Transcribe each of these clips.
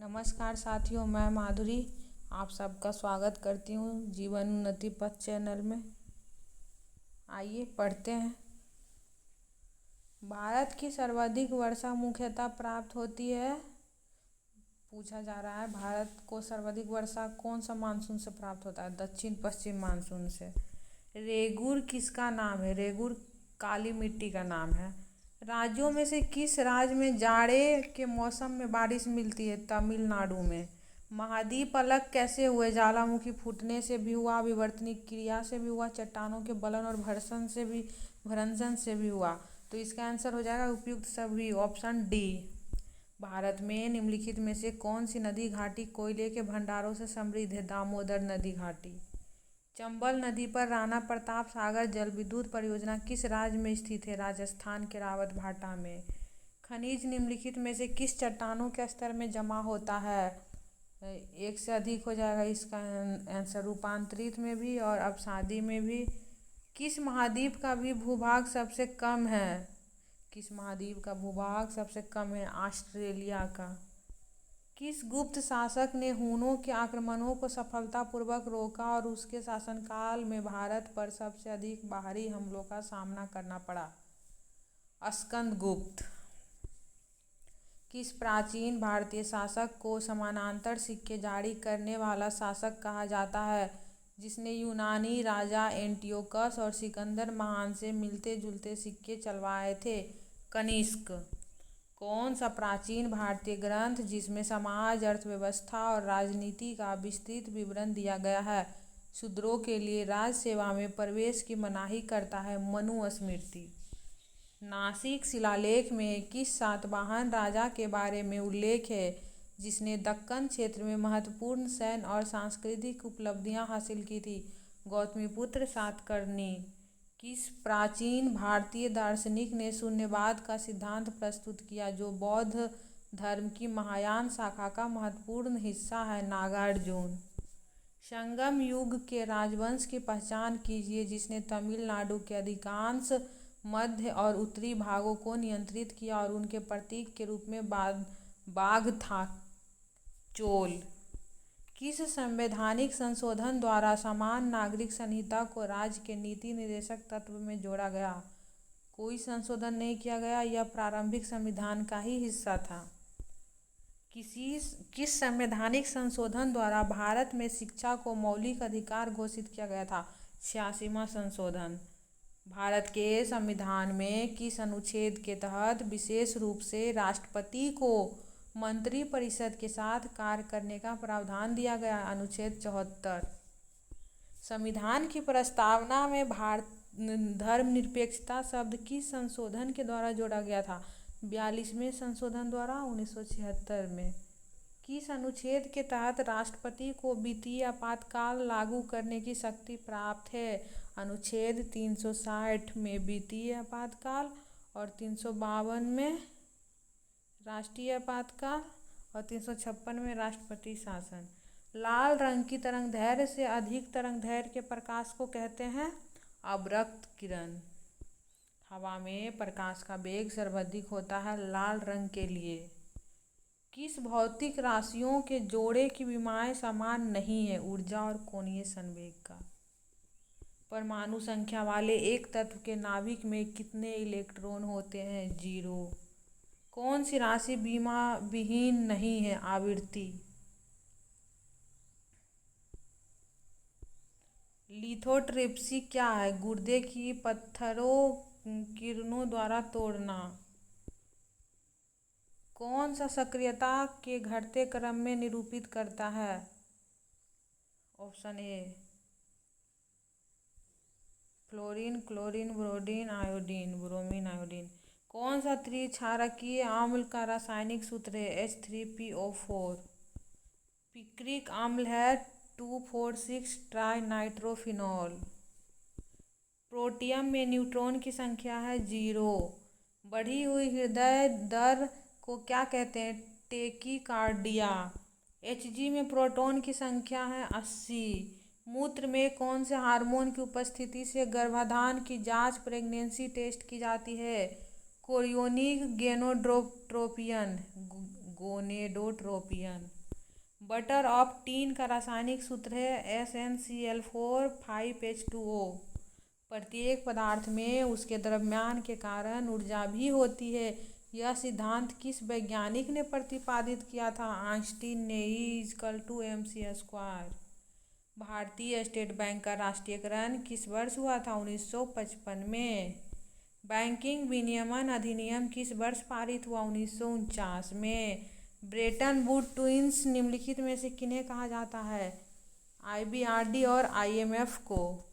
नमस्कार साथियों, मैं माधुरी आप सबका स्वागत करती हूँ जीवन उन्नति पथ चैनल में। आइए पढ़ते हैं। भारत की सर्वाधिक वर्षा मुख्यतः प्राप्त होती है। पूछा जा रहा है भारत को सर्वाधिक वर्षा कौन सा मानसून से प्राप्त होता है? दक्षिण पश्चिम मानसून से। रेगुर किसका नाम है? रेगुर काली मिट्टी का नाम है। राज्यों में से किस राज्य में जाड़े के मौसम में बारिश मिलती है? तमिलनाडु में। महाद्वीप अलग कैसे हुए? ज्वालामुखी फूटने से भी हुआ, विवर्तनिक क्रिया से भी हुआ, चट्टानों के गलन और भ्रंशन से भी हुआ। तो इसका आंसर हो जाएगा उपयुक्त सभी, ऑप्शन डी। भारत में निम्नलिखित में से कौन सी नदी घाटी कोयले के भंडारों से समृद्ध है? दामोदर नदी घाटी। चंबल नदी पर राणा प्रताप सागर जल विद्युत परियोजना किस राज्य में स्थित है? राजस्थान के रावत भाटा में। खनिज निम्नलिखित में से किस चट्टानों के स्तर में जमा होता है? एक से अधिक हो जाएगा इसका आंसर, रूपांतरित में भी और अपसादी में भी। किस महाद्वीप का भी भूभाग सबसे कम है? किस महाद्वीप का भूभाग सबसे कम है? ऑस्ट्रेलिया का। किस गुप्त शासक ने हुनों के आक्रमणों को सफलतापूर्वक रोका और उसके शासनकाल में भारत पर सबसे अधिक बाहरी हमलों का सामना करना पड़ा? स्कंदगुप्त। किस प्राचीन भारतीय शासक को समानांतर सिक्के जारी करने वाला शासक कहा जाता है, जिसने यूनानी राजा एंटियोकस और सिकंदर महान से मिलते जुलते सिक्के चलवाए थे? कनिष्क। कौन सा प्राचीन भारतीय ग्रंथ जिसमें समाज, अर्थव्यवस्था और राजनीति का विस्तृत विवरण दिया गया है, शूद्रों के लिए राज सेवा में प्रवेश की मनाही करता है? मनुस्मृति। नासिक शिलालेख में किस सातवाहन राजा के बारे में उल्लेख है, जिसने दक्कन क्षेत्र में महत्वपूर्ण सैन्य और सांस्कृतिक उपलब्धियां हासिल की थी? गौतमीपुत्र सातकर्णी। किस प्राचीन भारतीय दार्शनिक ने शून्यवाद का सिद्धांत प्रस्तुत किया, जो बौद्ध धर्म की महायान शाखा का महत्वपूर्ण हिस्सा है? नागार्जुन। संगम युग के राजवंश की पहचान कीजिए, जिसने तमिलनाडु के अधिकांश मध्य और उत्तरी भागों को नियंत्रित किया और उनके प्रतीक के रूप में बाघ था? चोल। किस संवैधानिक संशोधन द्वारा समान नागरिक संहिता को राज्य के नीति निर्देशक तत्व में जोड़ा गया? कोई संशोधन नहीं किया गया, यह प्रारंभिक संविधान का ही हिस्सा था। किस संवैधानिक संशोधन द्वारा भारत में शिक्षा को मौलिक अधिकार घोषित किया गया था? 86वां संशोधन। भारत के संविधान में किस अनुच्छेद के तहत विशेष रूप से राष्ट्रपति को मंत्रिपरिषद के साथ कार्य करने का प्रावधान दिया गया? अनुच्छेद 74। संविधान की प्रस्तावना में धर्मनिरपेक्षता शब्द किस संशोधन के द्वारा जोड़ा गया था? 42वें संशोधन द्वारा 1976 में। किस अनुच्छेद के तहत राष्ट्रपति को वित्तीय आपातकाल लागू करने की शक्ति प्राप्त है? अनुच्छेद 360 में वित्तीय आपातकाल और 352 में राष्ट्रीय आपातकाल और 356 में राष्ट्रपति शासन। लाल रंग की तरंगदैर्घ्य से अधिक तरंगदैर्घ्य के प्रकाश को कहते हैं अवरक्त किरण। हवा में प्रकाश का वेग सर्वाधिक होता है लाल रंग के लिए। किस भौतिक राशियों के जोड़े की विमाएं समान नहीं है? ऊर्जा और कोणीय संवेग का। परमाणु संख्या वाले एक तत्व के नाभिक में कितने इलेक्ट्रॉन होते हैं? 0। कौन सी राशि बीमा विहीन नहीं है? आवृत्ति। लिथोट्रिप्सी क्या है? गुर्दे की पत्थरों किरणों द्वारा तोड़ना। कौन सा सक्रियता के घटते क्रम में निरूपित करता है? Option A fluorine, chlorine, bromine, iodine. कौन सा त्रिक्षारकीय अम्ल का रासायनिक सूत्र है? H3PO4। पिक्रिक अम्ल है 2,4,6 ट्राइनाइट्रोफिनॉल। प्रोटियम में न्यूट्रॉन की संख्या है 0। बढ़ी हुई हृदय दर को क्या कहते हैं? टेकीकार्डिया। Hg में प्रोटॉन की संख्या है 80। मूत्र में कौन से हार्मोन की उपस्थिति से गर्भाधान की जांच प्रेगनेंसी टेस्ट की जाती है? Chorionic, gonadotropin, gonadotropin. Butter of tin का रासायनिक सूत्र है SnCl4 5H2O। प्रत्येक पदार्थ में उसके द्रव्यमान के कारण ऊर्जा भी होती है। यह सिद्धांत किस वैज्ञानिक ने प्रतिपादित किया था? आइंस्टीन ने। E=mc²। भारतीय स्टेट बैंक का राष्ट्रीयकरण किस वर्ष हुआ था? 1955 में। बैंकिंग विनियमन अधिनियम किस वर्ष पारित हुआ? 1949 में। ब्रेटन वुड ट्विन्स निम्नलिखित में से किन्हें कहा जाता है? IBRD और IMF को।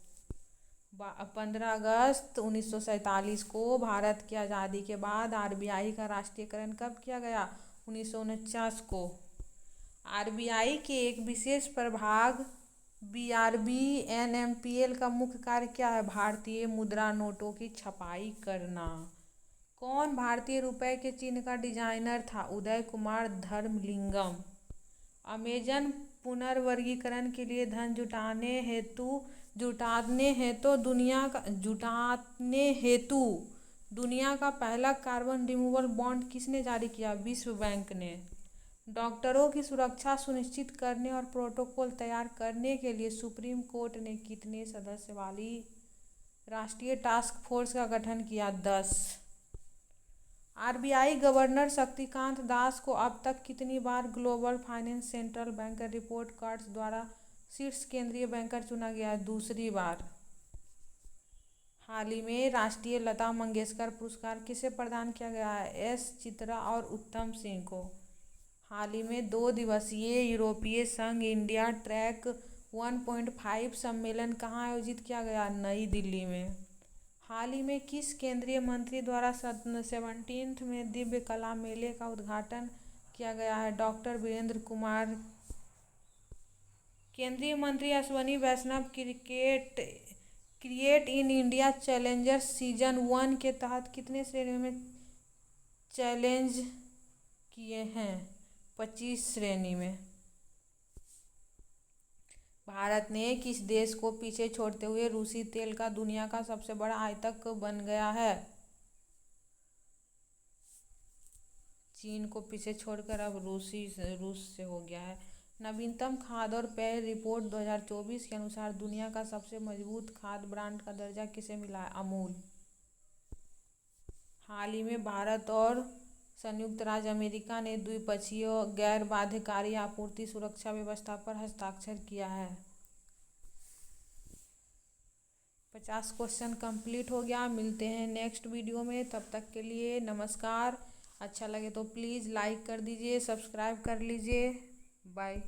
15 अगस्त 1947 को भारत की आज़ादी के बाद RBI का राष्ट्रीयकरण कब किया गया? 1949 को। RBI के एक विशेष प्रभाग BRB NMPL का मुख्य कार्य क्या है? भारतीय मुद्रा नोटों की छपाई करना। कौन भारतीय रुपये के चिन्ह का डिजाइनर था? उदय कुमार धर्मलिंगम। अमेजन पुनर्वर्गीकरण के लिए धन जुटाने हेतु दुनिया का पहला कार्बन रिमूवल बॉन्ड किसने जारी किया? विश्व बैंक ने। डॉक्टरों की सुरक्षा सुनिश्चित करने और प्रोटोकॉल तैयार करने के लिए सुप्रीम कोर्ट ने कितने सदस्य वाली राष्ट्रीय टास्क फोर्स का गठन किया? 10। RBI गवर्नर शक्तिकांत दास को अब तक कितनी बार global finance central banker report cards द्वारा शीर्ष केंद्रीय बैंकर चुना गया है? दूसरी बार। हाल ही में राष्ट्रीय लता मंगेशकर पुरस्कार किसे प्रदान किया गया है? S चित्रा और उत्तम सिंह को। हाल ही में 2 दिवसीय यूरोपीय संघ इंडिया ट्रैक 1.5 सम्मेलन कहाँ आयोजित किया गया? नई दिल्ली में। हाल ही में किस केंद्रीय मंत्री द्वारा 17th में दिव्य कला मेले का उद्घाटन किया गया है? डॉक्टर वीरेंद्र कुमार। केंद्रीय मंत्री Ashwini Vaishnaw create in India challengers season 1 के तहत कितने श्रेणियों में चैलेंज किए हैं? 25 श्रेणी में। भारत ने किस देश को पीछे छोड़ते हुए रूसी तेल का दुनिया का सबसे बड़ा आयातक बन गया है? चीन को पीछे छोड़कर अब रूस से हो गया है। नवीनतम खाद्य और पेय रिपोर्ट 2024 के अनुसार दुनिया का सबसे मजबूत खाद्य ब्रांड का दर्जा किसे मिला है? अमूल। हाल ही में भारत और संयुक्त राज्य अमेरिका ने द्विपक्षीय गैर बाध्यकारी आपूर्ति सुरक्षा व्यवस्था पर हस्ताक्षर किया है। 50 क्वेश्चन कंप्लीट हो गया। मिलते हैं नेक्स्ट वीडियो में, तब तक के लिए नमस्कार। अच्छा लगे तो प्लीज़ लाइक कर दीजिए, सब्सक्राइब कर लीजिए। बाय।